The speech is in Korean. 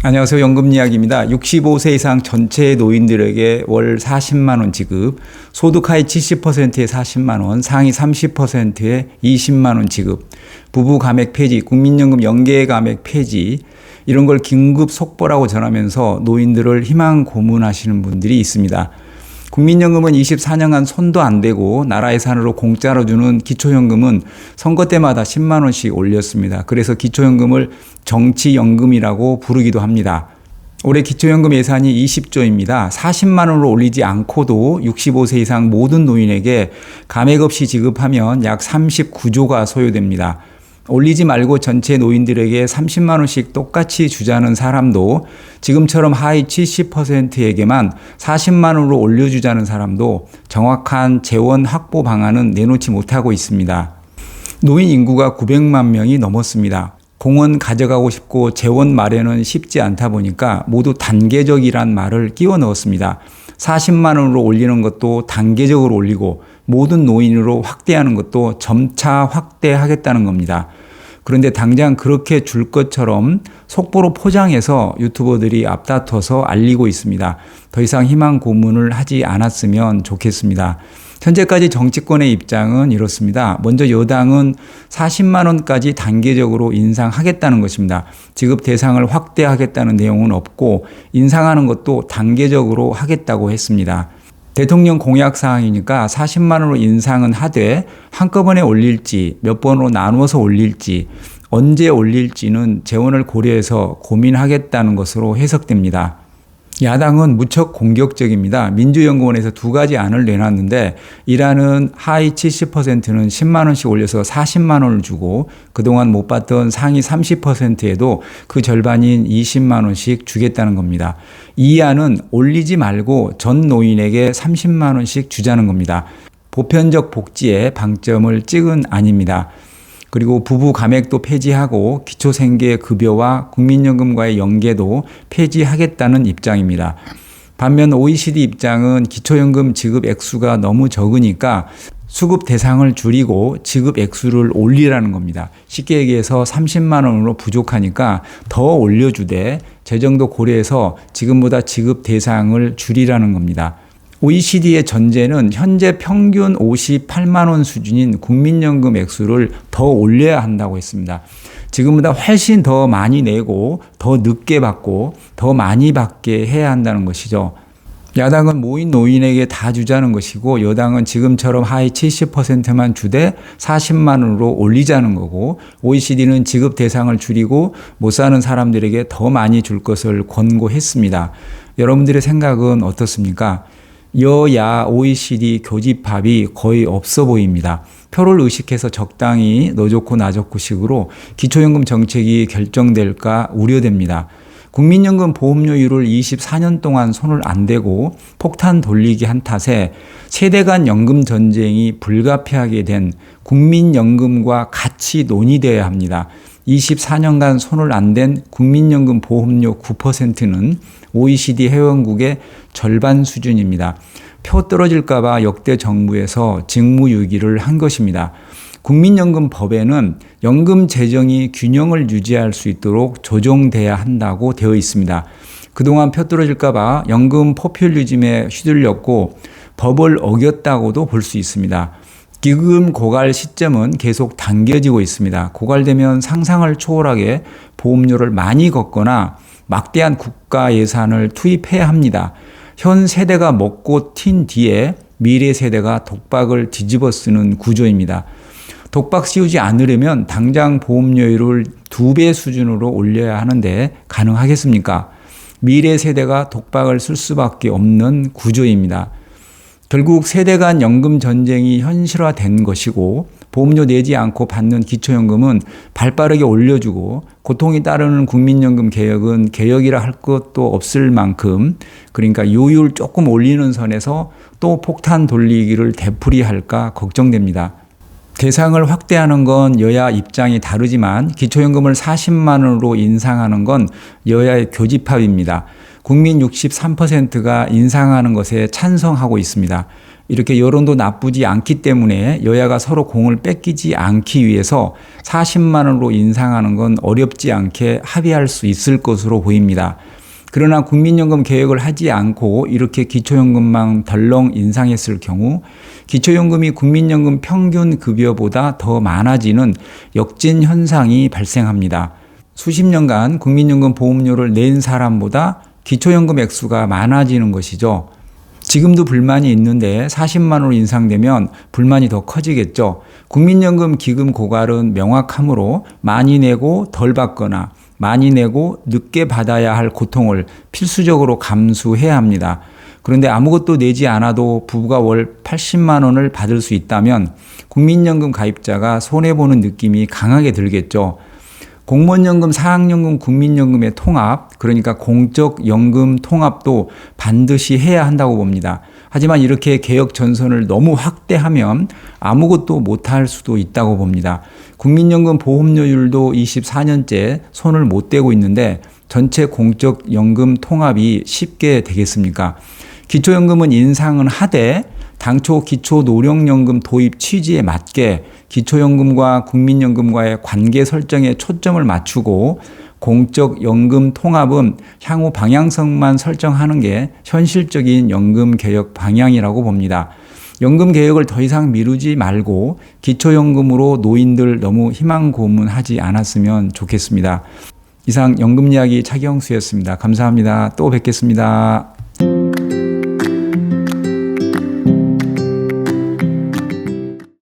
안녕하세요. 연금 이야기입니다. 65세 이상 전체 노인들에게 월 40만 원 지급, 소득 하위 70%에 40만 원, 상위 30%에 20만 원 지급, 부부 감액 폐지, 국민연금 연계 감액 폐지, 이런 걸 긴급 속보라고 전하면서 노인들을 희망 고문하시는 분들이 있습니다. 국민연금은 24년간 손도 안 대고 나라 예산으로 공짜로 주는 기초연금은 선거 때마다 10만 원씩 올렸습니다. 그래서 기초연금을 정치연금이라고 부르기도 합니다. 올해 기초연금 예산이 20조입니다. 40만 원으로 올리지 않고도 65세 이상 모든 노인에게 감액 없이 지급하면 약 39조가 소요됩니다. 올리지 말고 전체 노인들에게 30만 원씩 똑같이 주자는 사람도, 지금처럼 하위 70%에게만 40만 원으로 올려주자는 사람도 정확한 재원 확보 방안은 내놓지 못하고 있습니다. 노인 인구가 900만 명이 넘었습니다. 공원 가져가고 싶고 재원 마련은 쉽지 않다 보니까 모두 단계적이란 말을 끼워 넣었습니다. 40만 원으로 올리는 것도 단계적으로 올리고 모든 노인으로 확대하는 것도 점차 확대하겠다는 겁니다. 그런데 당장 그렇게 줄 것처럼 속보로 포장해서 유튜버들이 앞다퉈서 알리고 있습니다. 더 이상 희망 고문을 하지 않았으면 좋겠습니다. 현재까지 정치권의 입장은 이렇습니다. 먼저 여당은 40만 원까지 단계적으로 인상하겠다는 것입니다. 지급 대상을 확대하겠다는 내용은 없고 인상하는 것도 단계적으로 하겠다고 했습니다. 대통령 공약 사항이니까 40만 원으로 인상은 하되 한꺼번에 올릴지 몇 번으로 나누어서 올릴지 언제 올릴지는 재원을 고려해서 고민하겠다는 것으로 해석됩니다. 야당은 무척 공격적입니다. 민주연구원에서 두 가지 안을 내놨는데 일안은 하위 70%는 10만 원씩 올려서 40만 원을 주고 그동안 못 받던 상위 30%에도 그 절반인 20만 원씩 주겠다는 겁니다. 이 안은 올리지 말고 전 노인에게 30만 원씩 주자는 겁니다. 보편적 복지에 방점을 찍은 안입니다. 그리고 부부 감액도 폐지하고 기초생계급여와 국민연금과의 연계도 폐지하겠다는 입장입니다. 반면 OECD 입장은 기초연금 지급 액수가 너무 적으니까 수급 대상을 줄이고 지급 액수를 올리라는 겁니다. 쉽게 얘기해서 30만 원으로 부족하니까 더 올려주되 재정도 고려해서 지금보다 지급 대상을 줄이라는 겁니다. OECD의 전제는 현재 평균 58만 원 수준인 국민연금 액수를 더 올려야 한다고 했습니다. 지금보다 훨씬 더 많이 내고 더 늦게 받고 더 많이 받게 해야 한다는 것이죠. 야당은 모인 노인에게 다 주자는 것이고 여당은 지금처럼 하위 70%만 주되 40만 원으로 올리자는 거고 OECD는 지급 대상을 줄이고 못 사는 사람들에게 더 많이 줄 것을 권고했습니다. 여러분들의 생각은 어떻습니까? 여야 OECD 교집합이 거의 없어 보입니다. 표를 의식해서 적당히 너 좋고 나 좋고 식으로 기초연금 정책이 결정될까 우려됩니다. 국민연금 보험료율을 24년 동안 손을 안 대고 폭탄 돌리기 한 탓에 세대 간 연금 전쟁이 불가피하게 된 국민연금과 같이 논의되어야 합니다. 24년간 손을 안 댄 국민연금 보험료 9%는 OECD 회원국의 절반 수준입니다. 표 떨어질까봐 역대 정부에서 직무유기를 한 것입니다. 국민연금법에는 연금 재정이 균형을 유지할 수 있도록 조정돼야 한다고 되어 있습니다. 그동안 표 떨어질까봐 연금 포퓰리즘에 휘둘렸고 법을 어겼다고도 볼 수 있습니다. 기금 고갈 시점은 계속 당겨지고 있습니다. 고갈되면 상상을 초월하게 보험료를 많이 걷거나 막대한 국가 예산을 투입해야 합니다. 현 세대가 먹고 튄 뒤에 미래 세대가 독박을 뒤집어 쓰는 구조입니다. 독박 씌우지 않으려면 당장 보험료율을 2배 수준으로 올려야 하는데 가능하겠습니까? 미래 세대가 독박을 쓸 수밖에 없는 구조입니다. 결국 세대 간 연금 전쟁이 현실화된 것이고 보험료 내지 않고 받는 기초연금은 발빠르게 올려주고 고통이 따르는 국민연금 개혁은 개혁이라 할 것도 없을 만큼 그러니까 요율 조금 올리는 선에서 또 폭탄 돌리기를 되풀이할까 걱정됩니다. 대상을 확대하는 건 여야 입장이 다르지만 기초연금을 40만 원으로 인상하는 건 여야의 교집합입니다. 국민 63%가 인상하는 것에 찬성하고 있습니다. 이렇게 여론도 나쁘지 않기 때문에 여야가 서로 공을 뺏기지 않기 위해서 40만 원으로 인상하는 건 어렵지 않게 합의할 수 있을 것으로 보입니다. 그러나 국민연금 개혁을 하지 않고 이렇게 기초연금만 덜렁 인상했을 경우 기초연금이 국민연금 평균 급여보다 더 많아지는 역진 현상이 발생합니다. 수십 년간 국민연금 보험료를 낸 사람보다 기초연금 액수가 많아지는 것이죠. 지금도 불만이 있는데 40만 원으로 인상되면 불만이 더 커지겠죠. 국민연금 기금 고갈은 명확하므로 많이 내고 덜 받거나 많이 내고 늦게 받아야 할 고통을 필수적으로 감수해야 합니다. 그런데 아무것도 내지 않아도 부부가 월 80만 원을 받을 수 있다면 국민연금 가입자가 손해보는 느낌이 강하게 들겠죠. 공무원연금, 사학연금, 국민연금의 통합, 그러니까 공적 연금 통합도 반드시 해야 한다고 봅니다. 하지만 이렇게 개혁 전선을 너무 확대하면 아무것도 못할 수도 있다고 봅니다. 국민연금 보험료율도 24년째 손을 못 대고 있는데 전체 공적 연금 통합이 쉽게 되겠습니까? 기초연금은 인상은 하되 당초 기초노령연금 도입 취지에 맞게 기초연금과 국민연금과의 관계 설정에 초점을 맞추고 공적 연금 통합은 향후 방향성만 설정하는 게 현실적인 연금 개혁 방향이라고 봅니다. 연금 개혁을 더 이상 미루지 말고 기초연금으로 노인들 너무 희망 고문하지 않았으면 좋겠습니다. 이상 연금 이야기 차경수였습니다. 감사합니다. 또 뵙겠습니다.